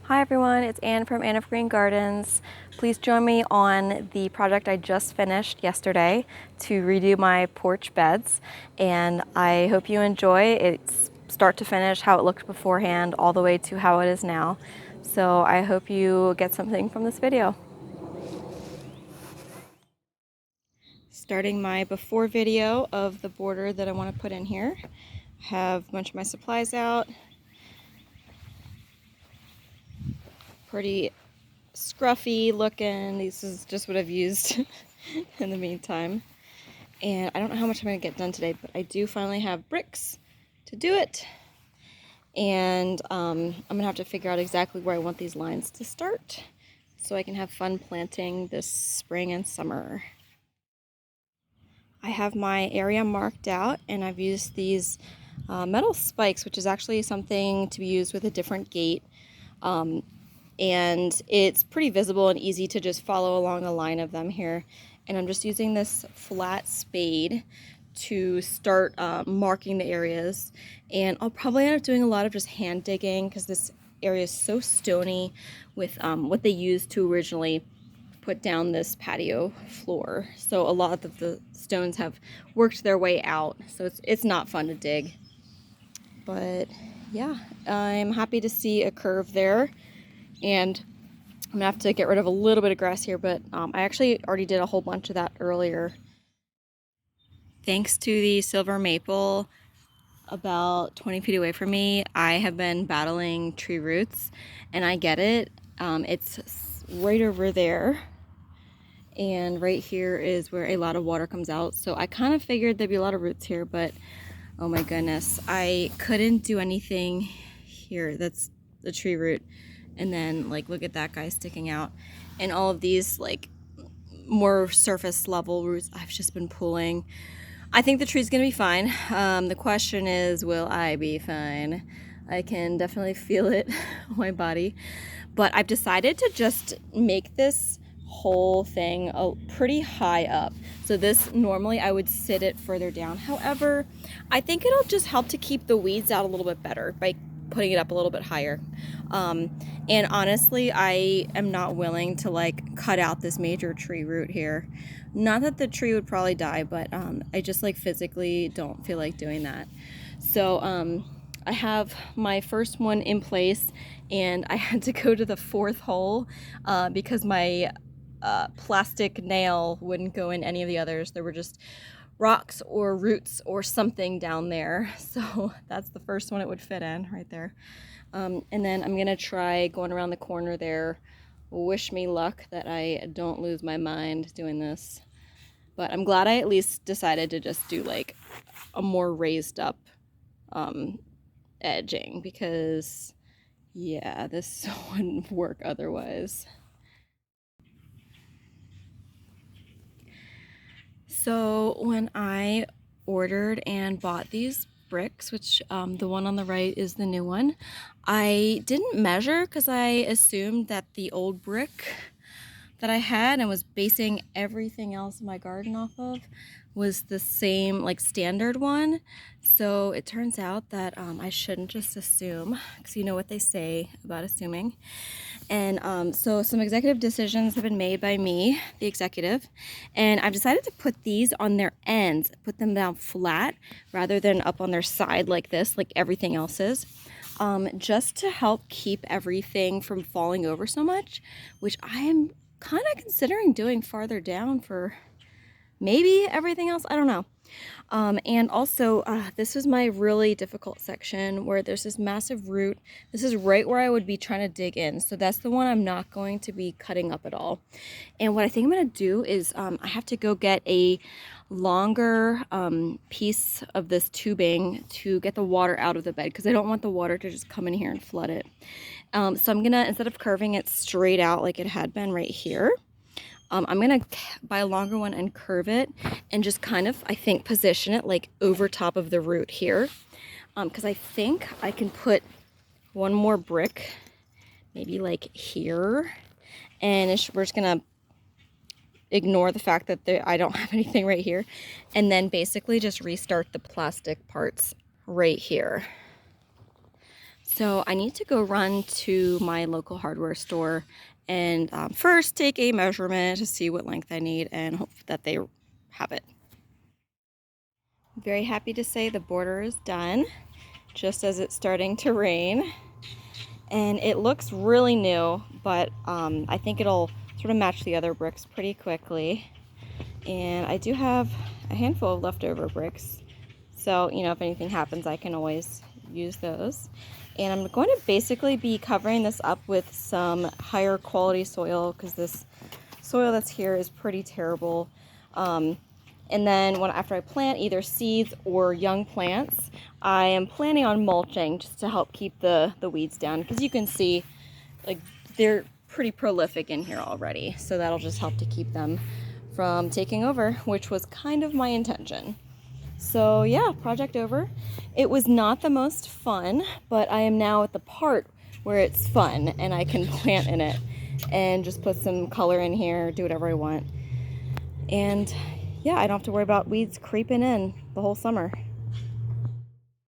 Hi everyone, it's Anne from Anne of Green Gardens. Please join me on the project I just finished yesterday to redo my porch beds, and I hope you enjoy it start to finish, how it looked beforehand all the way to how it is now. So I hope you get something from this video. Starting my before video of the border that I want to put in here. I have a bunch of my supplies out. Pretty scruffy looking. This is just what I've used in the meantime. And I don't know how much I'm going to get done today, but I do finally have bricks to do it. And I'm going to have to figure out exactly where I want these lines to start so I can have fun planting this spring and summer. I have my area marked out, and I've used these metal spikes, which is actually something to be used with a different gate. And it's pretty visible and easy to just follow along a line of them here. And I'm just using this flat spade to start marking the areas. And I'll probably end up doing a lot of just hand digging because this area is so stony with what they used to originally put down this patio floor. So a lot of the stones have worked their way out. So it's not fun to dig. But yeah, I'm happy to see a curve there. And I'm gonna have to get rid of a little bit of grass here, but I actually already did a whole bunch of that earlier. Thanks to the silver maple about 20 feet away from me, I have been battling tree roots, and I get it. It's right over there, and right here is where a lot of water comes out. So I kind of figured there'd be a lot of roots here, but oh my goodness, I couldn't do anything here. That's the tree root. And then like look at that guy sticking out, and all of these like more surface level roots I've just been pulling. I think the tree's gonna be fine. The question is, will I be fine? I can definitely feel it on my body, but I've decided to just make this whole thing pretty high up. So this, normally I would sit it further down. However, I think it'll just help to keep the weeds out a little bit better by putting it up a little bit higher. And honestly, I am not willing to like cut out this major tree root here. Not that the tree would probably die, but I just like physically don't feel like doing that. So I have my first one in place, and I had to go to the fourth hole because my plastic nail wouldn't go in any of the others. There were just rocks or roots or something down there. So that's the first one it would fit in right there. And then I'm gonna try going around the corner there. Wish me luck that I don't lose my mind doing this. But I'm glad I at least decided to just do like a more raised up edging, because yeah, this wouldn't work otherwise. So when I ordered and bought these bricks, which the one on the right is the new one, I didn't measure because I assumed that the old brick that I had and was basing everything else in my garden off of was the same like standard one. So it turns out that I shouldn't just assume, because you know what they say about assuming. And so some executive decisions have been made by me, the executive, and I've decided to put these on their ends, put them down flat rather than up on their side like this, like everything else is, just to help keep everything from falling over so much, which I am kind of considering doing farther down for maybe everything else. I don't know. And also, this was my really difficult section where there's this massive root. This is right where I would be trying to dig in. So that's the one I'm not going to be cutting up at all. And what I think I'm going to do is I have to go get a longer piece of this tubing to get the water out of the bed, because I don't want the water to just come in here and flood it. So I'm going to, instead of curving it straight out like it had been right here, I'm gonna buy a longer one and curve it and just kind of, I think, position it like over top of the root here, because I think I can put one more brick maybe like here, and we're just gonna ignore the fact that I don't have anything right here, and then basically just restart the plastic parts right here. So I need to go run to my local hardware store and first take a measurement to see what length I need and hope that they have it. Very happy to say the border is done, just as it's starting to rain. And it looks really new, but I think it'll sort of match the other bricks pretty quickly. And I do have a handful of leftover bricks, so you know, if anything happens I can always use those. And I'm going to basically be covering this up with some higher quality soil because this soil that's here is pretty terrible. And then after I plant either seeds or young plants, I am planning on mulching just to help keep the weeds down, because you can see like they're pretty prolific in here already, so that'll just help to keep them from taking over, which was kind of my intention. So yeah, project over. It was not the most fun, but I am now at the part where it's fun and I can plant in it and just put some color in here, do whatever I want. And yeah, I don't have to worry about weeds creeping in the whole summer.